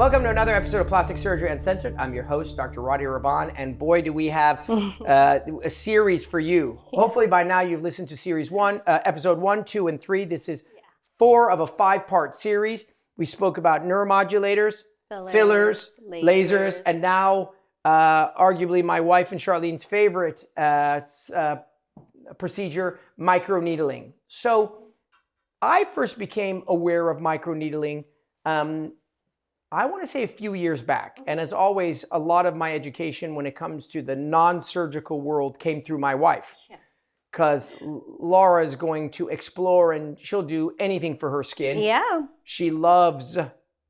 Welcome to another episode of Plastic Surgery Uncensored. I'm your host, Dr. Rady Rahban, and boy, do we have a series for you. Hopefully by now you've listened to series one, episode 1, 2, and 3. This is 4 of a 5-part series. We spoke about neuromodulators, fillers, lasers, and now arguably my wife and Charlene's favorite procedure, microneedling. So I first became aware of microneedling I want to say a few years back. And as always, a lot of my education when it comes to the non-surgical world came through my wife. Because Laura is going to explore and she'll do anything for her skin. Yeah. She loves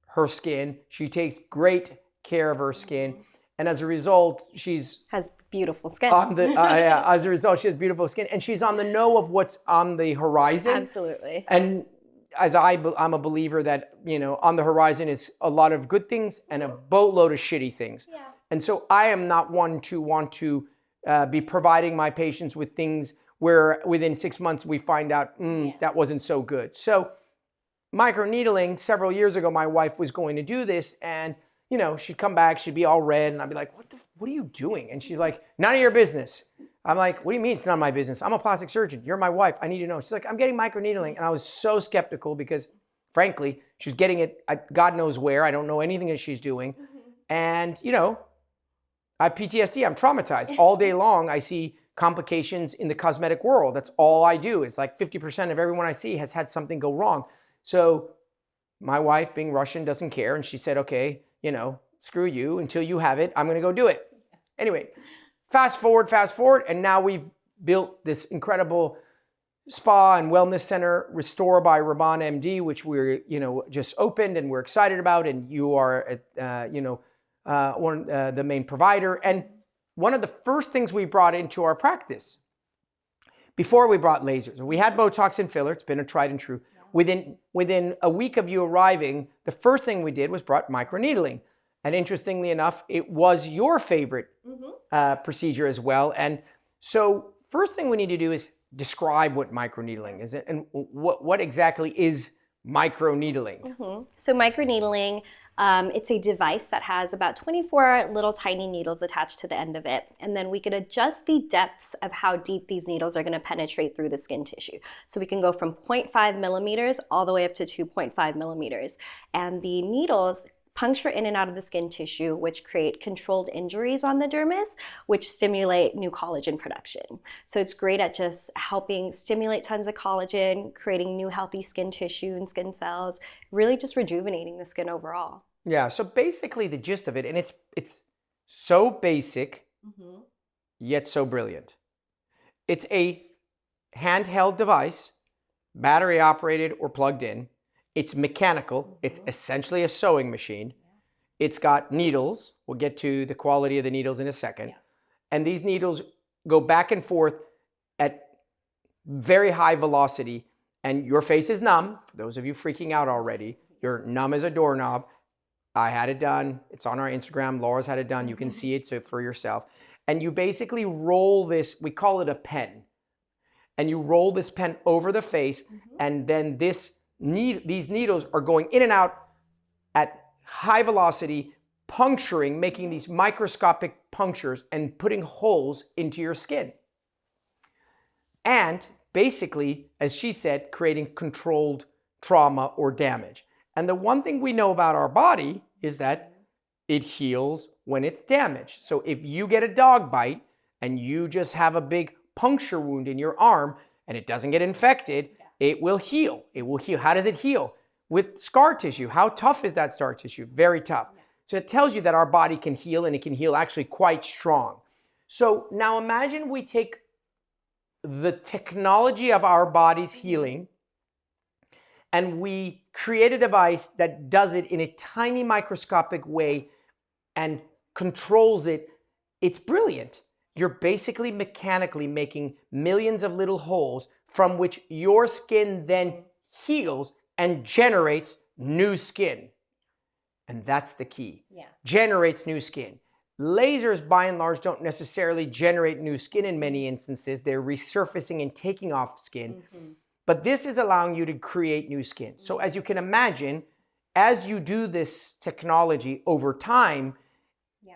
her skin. She takes great care of her skin. And as a result, has beautiful skin. As a result, she has beautiful skin. And she's on the know of what's on the horizon. Absolutely. And as I'm a believer that, on the horizon is a lot of good things and a boatload of shitty things. Yeah. And so I am not one to want to be providing my patients with things where within 6 months we find out, that wasn't so good. So microneedling, several years ago, my wife was going to do this and, she'd come back, she'd be all red and I'd be like, what are you doing? And she's like, none of your business. I'm like, what do you mean it's not my business? I'm a plastic surgeon. You're my wife. I need to know. She's like, I'm getting microneedling. And I was so skeptical because, frankly, she's getting it God knows where. I don't know anything that she's doing. And, I have PTSD. I'm traumatized. All day long, I see complications in the cosmetic world. That's all I do. It's like 50% of everyone I see has had something go wrong. So my wife, being Russian, doesn't care. And she said, okay, screw you. Until you have it, I'm going to go do it. Anyway. Fast forward, and now we've built this incredible spa and wellness center, Restore by Rahban MD, which we're, just opened and we're excited about. And you are, the main provider. And one of the first things we brought into our practice, before we brought lasers, we had Botox and filler. It's been a tried and true. Within a week of you arriving, the first thing we did was brought microneedling. And interestingly enough, it was your favorite procedure as well. And so first thing we need to do is describe what microneedling is and what exactly is microneedling. So microneedling, it's a device that has about 24 little tiny needles attached to the end of it. And then we can adjust the depths of how deep these needles are going to penetrate through the skin tissue. So we can go from 0.5 millimeters all the way up to 2.5 millimeters. And the needles puncture in and out of the skin tissue, which create controlled injuries on the dermis, which stimulate new collagen production. So it's great at just helping stimulate tons of collagen, creating new healthy skin tissue and skin cells, really just rejuvenating the skin overall. Yeah, so basically the gist of it, and it's so basic, yet so brilliant. It's a handheld device, battery operated or plugged in. It's mechanical. It's essentially a sewing machine. It's got needles. We'll get to the quality of the needles in a second. Yeah. And these needles go back and forth at very high velocity. And your face is numb. For those of you freaking out already, you're numb as a doorknob. I had it done. It's on our Instagram. Laura's had it done. You can see it for yourself. And you basically roll this, we call it a pen. And you roll this pen over the face, and then these needles are going in and out at high velocity, puncturing, making these microscopic punctures and putting holes into your skin. And basically, as she said, creating controlled trauma or damage. And the one thing we know about our body is that it heals when it's damaged. So if you get a dog bite and you just have a big puncture wound in your arm and it doesn't get infected, it will heal. It will heal. How does it heal? With scar tissue. How tough is that scar tissue? Very tough. So it tells you that our body can heal, and it can heal actually quite strong. So now imagine we take the technology of our body's healing and we create a device that does it in a tiny microscopic way and controls it. It's brilliant. You're basically mechanically making millions of little holes from which your skin then heals and generates new skin. And that's the key. Yeah. Generates new skin. Lasers, by and large, don't necessarily generate new skin in many instances. They're resurfacing and taking off skin. But this is allowing you to create new skin. So as you can imagine, as you do this technology over time,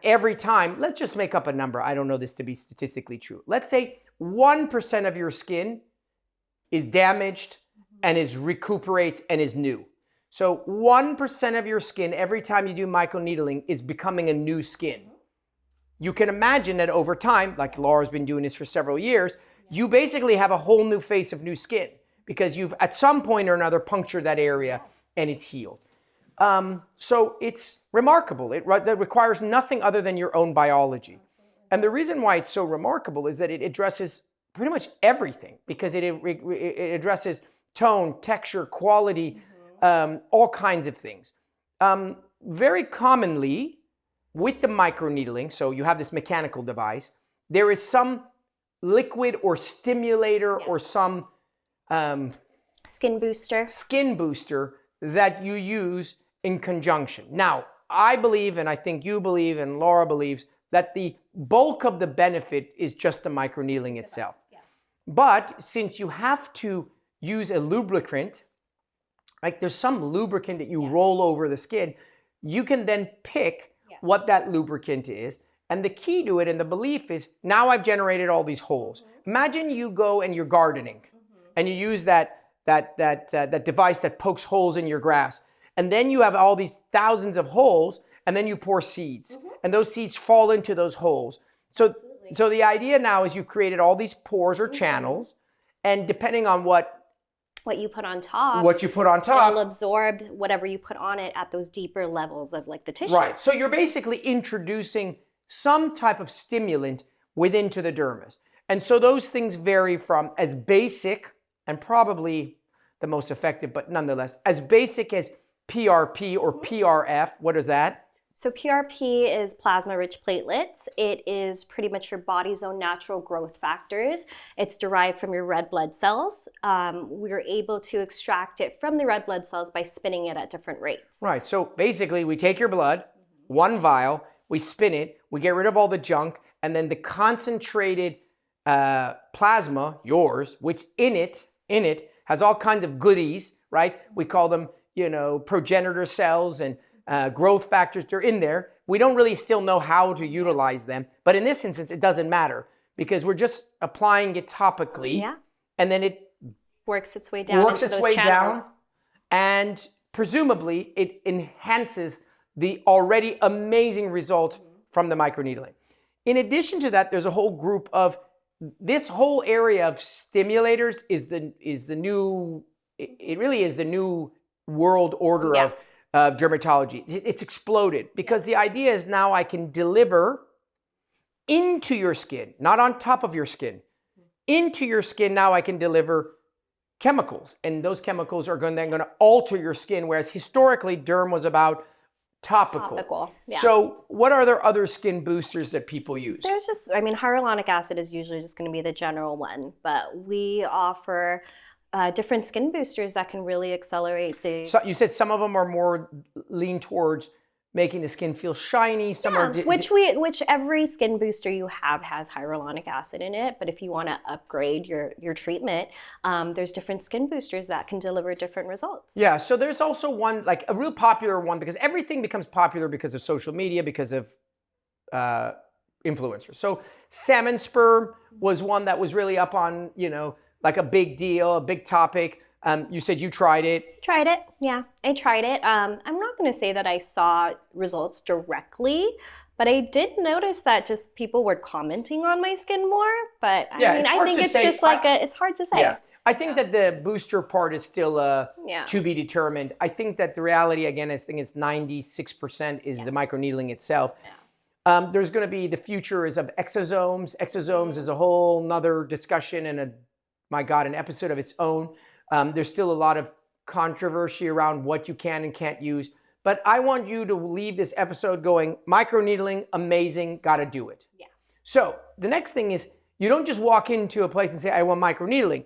every time, let's just make up a number. I don't know this to be statistically true. Let's say 1% of your skin is damaged and is recuperates and is new. So 1% of your skin, every time you do microneedling, is becoming a new skin. You can imagine that over time, like Laura's been doing this for several years, you basically have a whole new face of new skin because you've at some point or another punctured that area and it's healed. So it's remarkable. It requires nothing other than your own biology. And the reason why it's so remarkable is that it addresses pretty much everything because it addresses tone, texture, quality, all kinds of things. Very commonly with the microneedling, so you have this mechanical device, there is some liquid or stimulator or some skin booster that you use in conjunction. Now, I believe, and I think you believe, and Laura believes, that the bulk of the benefit is just the microneedling itself. But since you have to use a lubricant, like there's some lubricant that you roll over the skin, you can then pick what that lubricant is. And the key to it and the belief is, now I've generated all these holes. Imagine you go and you're gardening and you use that device that pokes holes in your grass. And then you have all these thousands of holes and then you pour seeds and those seeds fall into those holes. So the idea now is you've created all these pores or channels, and depending on what you put on top, it'll absorb whatever you put on it at those deeper levels of like the tissue. Right. So you're basically introducing some type of stimulant within to the dermis. And so those things vary from as basic and probably the most effective, but nonetheless, as basic as PRP or PRF. What is that? So PRP is plasma-rich platelets. It is pretty much your body's own natural growth factors. It's derived from your red blood cells. We're able to extract it from the red blood cells by spinning it at different rates. Right. So basically, we take your blood, one vial, we spin it, we get rid of all the junk, and then the concentrated plasma, yours, which in it has all kinds of goodies, right? We call them, progenitor cells and growth factors. They're in there. We don't really still know how to utilize them, but in this instance, it doesn't matter because we're just applying it topically, and then it works its way down into those channels. And presumably it enhances the already amazing result from the microneedling. In addition to that, there's a whole group of this whole area of stimulators is the new. It really is the new world order of dermatology. It's exploded because the idea is now I can deliver into your skin, not on top of your skin. Into your skin, now I can deliver chemicals, and those chemicals are going to alter your skin, whereas historically derm was about topical. So what are there other skin boosters that people use? There's hyaluronic acid is usually just going to be the general one, but we offer different skin boosters that can really accelerate the... So you said some of them are more lean towards making the skin feel shiny. Some are... Which every skin booster you have has hyaluronic acid in it. But if you want to upgrade your treatment, there's different skin boosters that can deliver different results. Yeah, so there's also one, like a real popular one, because everything becomes popular because of social media, because of influencers. So salmon sperm was one that was really up on, like a big deal, a big topic. You said you tried it. Tried it, yeah. I tried it. I'm not going to say that I saw results directly, but I did notice that just people were commenting on my skin more. But I think it's just it's hard to say. Yeah. I think that the booster part is still to be determined. I think that the reality, again, I think it's 96% is the microneedling itself. Yeah. There's going to be, the future is of exosomes. Exosomes is a whole nother discussion and an episode of its own. There's still a lot of controversy around what you can and can't use. But I want you to leave this episode going, microneedling, amazing, gotta do it. Yeah. So the next thing is, you don't just walk into a place and say, I want microneedling.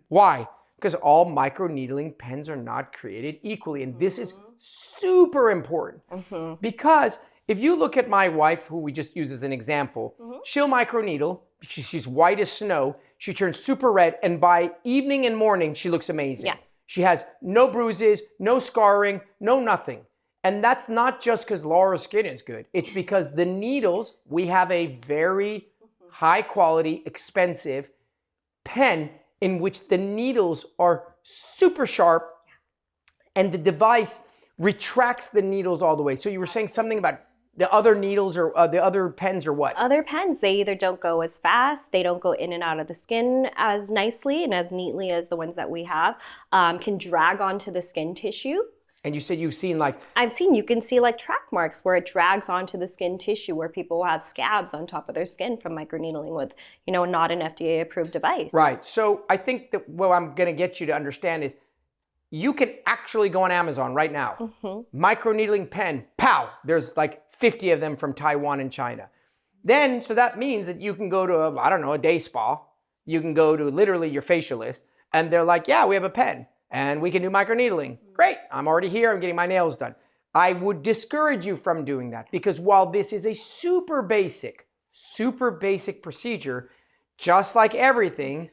Why? Because all microneedling pens are not created equally. And this is super important. Because if you look at my wife, who we just use as an example, she'll microneedle, she's white as snow, she turns super red, and by evening and morning, she looks amazing. Yeah. She has no bruises, no scarring, no nothing. And that's not just because Laura's skin is good. It's because the needles, we have a very high quality, expensive pen in which the needles are super sharp and the device retracts the needles all the way. So you were saying something about the other needles or the other pens or what? Other pens, they either don't go as fast, they don't go in and out of the skin as nicely and as neatly as the ones that we have, can drag onto the skin tissue. And you said you've seen like... You can see like track marks where it drags onto the skin tissue where people have scabs on top of their skin from microneedling with, not an FDA approved device. Right. So I think that what I'm going to get you to understand is you can actually go on Amazon right now. Microneedling pen, pow, there's like 50 of them from Taiwan and China. Then, so that means that you can go to, a day spa. You can go to literally your facialist and they're like, yeah, we have a pen. And we can do microneedling. Great, I'm already here, I'm getting my nails done. I would discourage you from doing that because while this is a super basic procedure, just like everything,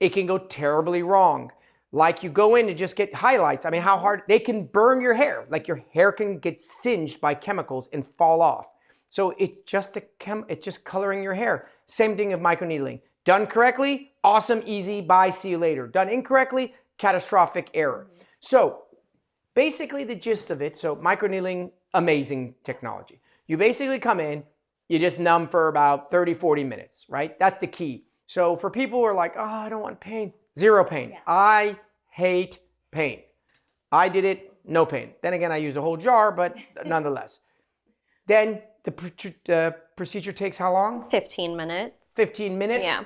it can go terribly wrong. Like you go in to just get highlights. I mean, how hard, they can burn your hair. Like your hair can get singed by chemicals and fall off. So it's just coloring your hair. Same thing of microneedling. Done correctly, awesome, easy, bye, see you later. Done incorrectly, catastrophic error. So basically the gist of it, so microneedling, amazing technology. You basically come in, you just numb for about 30, 40 minutes, right? That's the key. So for people who are like, oh, I don't want pain, zero pain. Yeah. I hate pain. I did it, no pain. Then again, I use a whole jar, but nonetheless. Then the procedure takes how long? 15 minutes. 15 minutes? Yeah.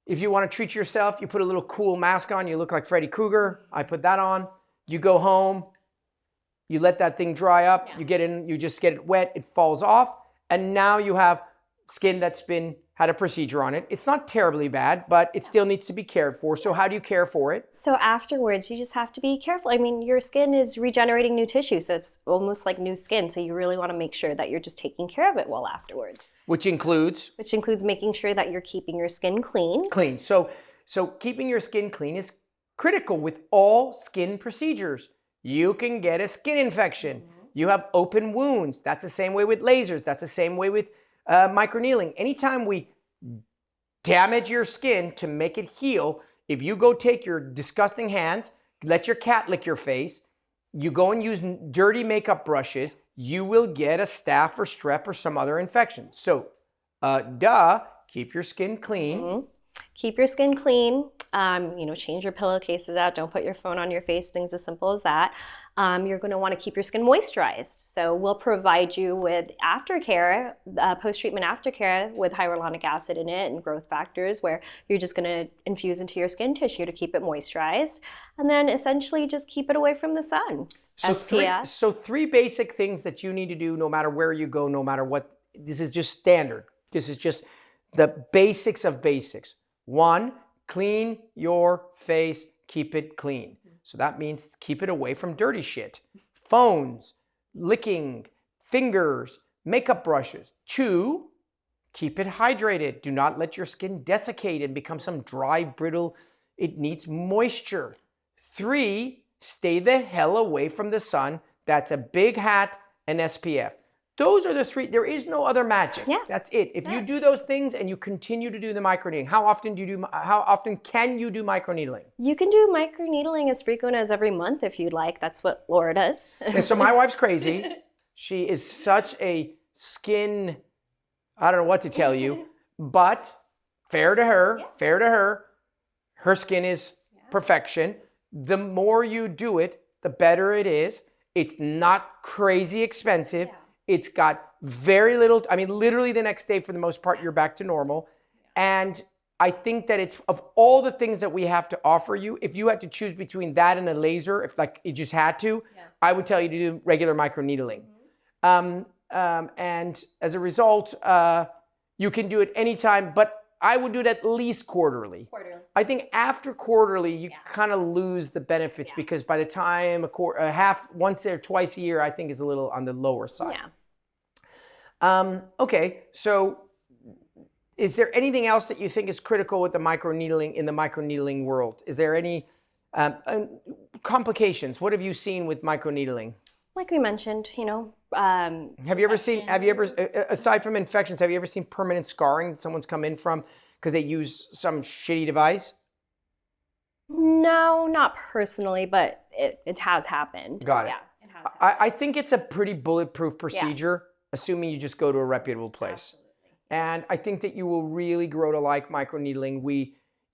If you want to treat yourself, you put a little cool mask on. You look like Freddy Krueger. I put that on. You go home. You let that thing dry up. Yeah. You get in. You just get it wet. It falls off. And now you have skin that's had a procedure on it. It's not terribly bad, but it still needs to be cared for. So how do you care for it? So afterwards, you just have to be careful. I mean, your skin is regenerating new tissue. So it's almost like new skin. So you really want to make sure that you're just taking care of it well afterwards. Which includes making sure that you're keeping your skin clean. Clean. So keeping your skin clean is critical with all skin procedures. You can get a skin infection. You have open wounds. That's the same way with lasers. That's the same way with microneedling. Anytime we damage your skin to make it heal, if you go take your disgusting hands, let your cat lick your face, you go and use dirty makeup brushes, you will get a staph or strep or some other infection. So, keep your skin clean. Keep your skin clean. Change your pillowcases out. Don't put your phone on your face. Things as simple as that. You're going to want to keep your skin moisturized. So we'll provide you with aftercare, post-treatment aftercare with hyaluronic acid in it and growth factors where you're just going to infuse into your skin tissue to keep it moisturized. And then essentially just keep it away from the sun. So three basic things that you need to do no matter where you go, no matter what. This is just standard. This is just the basics of basics. 1, clean your face, keep it clean. So that means keep it away from dirty shit. Phones, licking, fingers, makeup brushes. 2, keep it hydrated. Do not let your skin desiccate and become some dry, brittle. It needs moisture. 3, stay the hell away from the sun. That's a big hat and SPF. Those are the 3. There is no other magic. Yeah. That's it. If you do those things and you continue to do the microneedling, how often can you do microneedling? You can do microneedling as frequent as every month if you'd like. That's what Laura does. And so my wife's crazy. She is such a skin, I don't know what to tell you, but fair to her, her skin is perfection. The more you do it, the better it is. It's not crazy expensive. Yeah. It's got very little, literally the next day for the most part, you're back to normal. And I think that it's, of all the things that we have to offer you, if you had to choose between that and a laser, if like you just had to, I would tell you to do regular microneedling. And as a result, you can do it anytime, but I would do it at least quarterly. I think after quarterly, you kind of lose the benefits because by the time once or twice a year, I think is a little on the lower side. Okay, so is there anything else that you think is critical with the microneedling in the microneedling world? Is there any And complications, what have you seen with microneedling? Like we mentioned, Have you ever, aside from infections, have you ever seen permanent scarring that someone's come in from because they use some shitty device? No, not personally, but it has happened. Got it. Yeah, it has happened. I think it's a pretty bulletproof procedure, assuming you just go to a reputable place. Absolutely. And I think that you will really grow to like microneedling.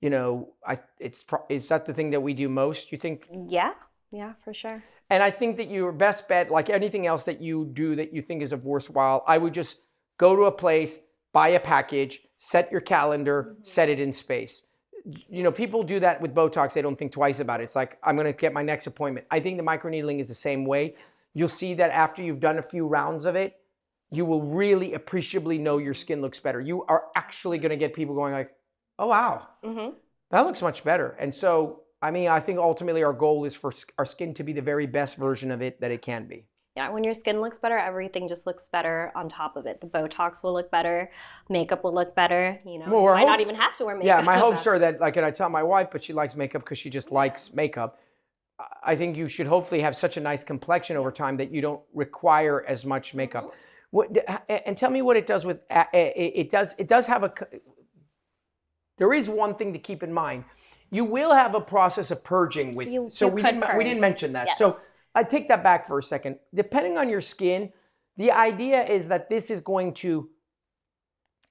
Is that the thing that we do most, you think? Yeah, for sure. And I think that your best bet, like anything else that you do that you think is of worthwhile, I would just go to a place, buy a package, set your calendar, set it in space. People do that with Botox. They don't think twice about it. It's like, I'm going to get my next appointment. I think the microneedling is the same way. You'll see that after you've done a few rounds of it, you will really appreciably know your skin looks better. You are actually going to get people going like, oh, wow, that looks much better. And so, I think ultimately our goal is for our skin to be the very best version of it that it can be. Yeah, when your skin looks better, everything just looks better on top of it. The Botox will look better, makeup will look better, you might not even have to wear makeup. Yeah, my hopes are that, and I tell my wife, but she likes makeup because she just likes makeup. I think you should hopefully have such a nice complexion over time that you don't require as much makeup. And tell me what it does with, it does have there is one thing to keep in mind. You will have a process of purging with, we didn't mention that. Yes. So I take that back for a second. Depending on your skin, the idea is that this is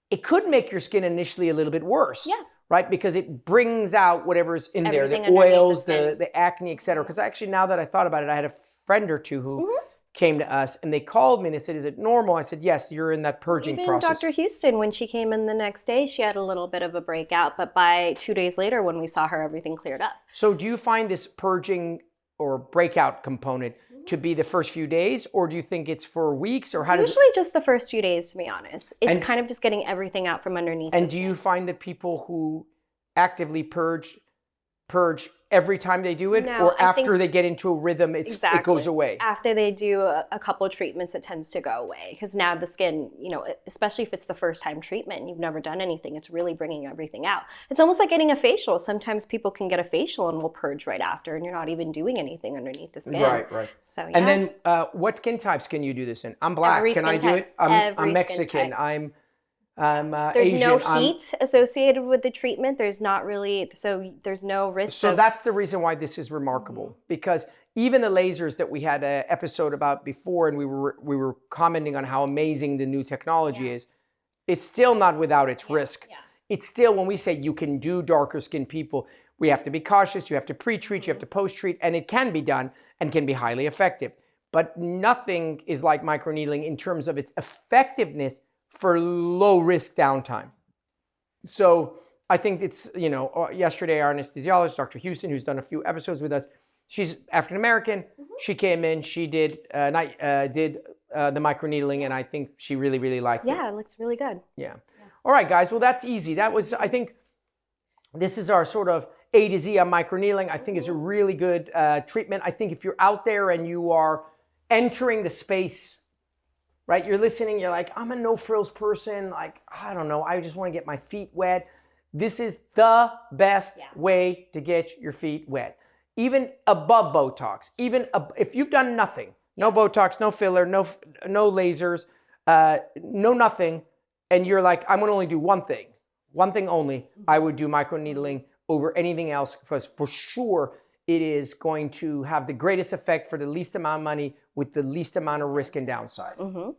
it could make your skin initially a little bit worse. Yeah. Right? Because it brings out whatever's in Everything there, the oils, the the acne, et cetera. Because actually, now that I thought about it, I had a friend or two who came to us and they called me and they said, is it normal? I said, yes, you're in that purging process. Dr. Houston, when she came in the next day, she had a little bit of a breakout, but by 2 days later when we saw her, everything cleared up. So do you find this purging or breakout component to be the first few days, or do you think it's for weeks, or how does Usually just the first few days, to be honest. It's kind of just getting everything out from underneath. And do you find that people who actively purge every time they do it, or after they get into a rhythm, it goes away? After they do a couple of treatments, it tends to go away, because now the skin, especially if it's the first time treatment and you've never done anything, it's really bringing everything out. It's almost like getting a facial. Sometimes people can get a facial and will purge right after, and you're not even doing anything underneath the skin. Right. So, And then what skin types can you do this in? I'm black. Can I do it? I'm Mexican. I'm there's Asian. no heat associated with the treatment. There's not really, so there's no risk. So that's the reason why this is remarkable, because even the lasers that we had an episode about before, and we were commenting on how amazing the new technology is, it's still not without its risk. Yeah. It's still, when we say you can do darker skinned people, we have to be cautious, you have to pre-treat, you have to post-treat, and it can be done and can be highly effective. But nothing is like microneedling in terms of its effectiveness for low risk downtime. So I think it's, yesterday our anesthesiologist, Dr. Houston, who's done a few episodes with us, she's African American. She came in, she did the microneedling, and I think she really, really liked it. Yeah, it looks really good. Yeah. All right, guys. Well, that's easy. I think this is our sort of A to Z on microneedling. I think it's a really good treatment. I think if you're out there and you are entering the space, right? You're listening, you're like, I'm a no frills person. Like, I don't know. I just want to get my feet wet. This is the best way to get your feet wet. Even above Botox, if you've done nothing, no Botox, no filler, no lasers, no nothing, and you're like, I'm going to only do one thing only, I would do microneedling over anything else, because for sure it is going to have the greatest effect for the least amount of money with the least amount of risk and downside. All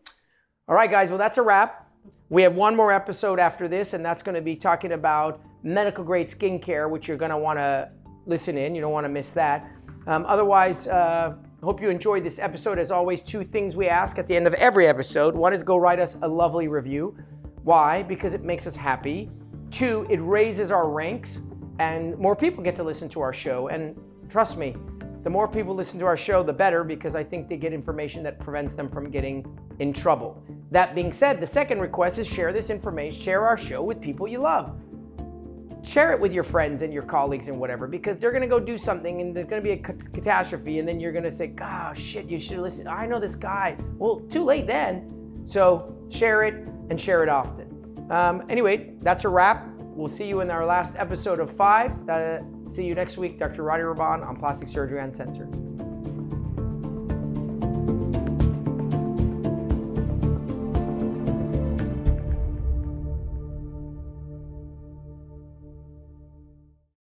right, guys, well, that's a wrap. We have one more episode after this, and that's going to be talking about medical grade skincare, which you're going to want to listen in. You don't want to miss that. Otherwise, hope you enjoyed this episode. As always, 2 things we ask at the end of every episode. 1 is go write us a lovely review. Why? Because it makes us happy. 2, it raises our ranks and more people get to listen to our show. And trust me, the more people listen to our show, the better, because I think they get information that prevents them from getting in trouble. That being said, the second request is share this information, share our show with people you love. Share it with your friends and your colleagues and whatever, because they're going to go do something and there's going to be a catastrophe, and then you're going to say, oh shit, you should listen. I know this guy. Well, too late then. So share it and share it often. Anyway, that's a wrap. We'll see you in our last episode of 5. See you next week. Dr. Rady Rahban on Plastic Surgery Uncensored.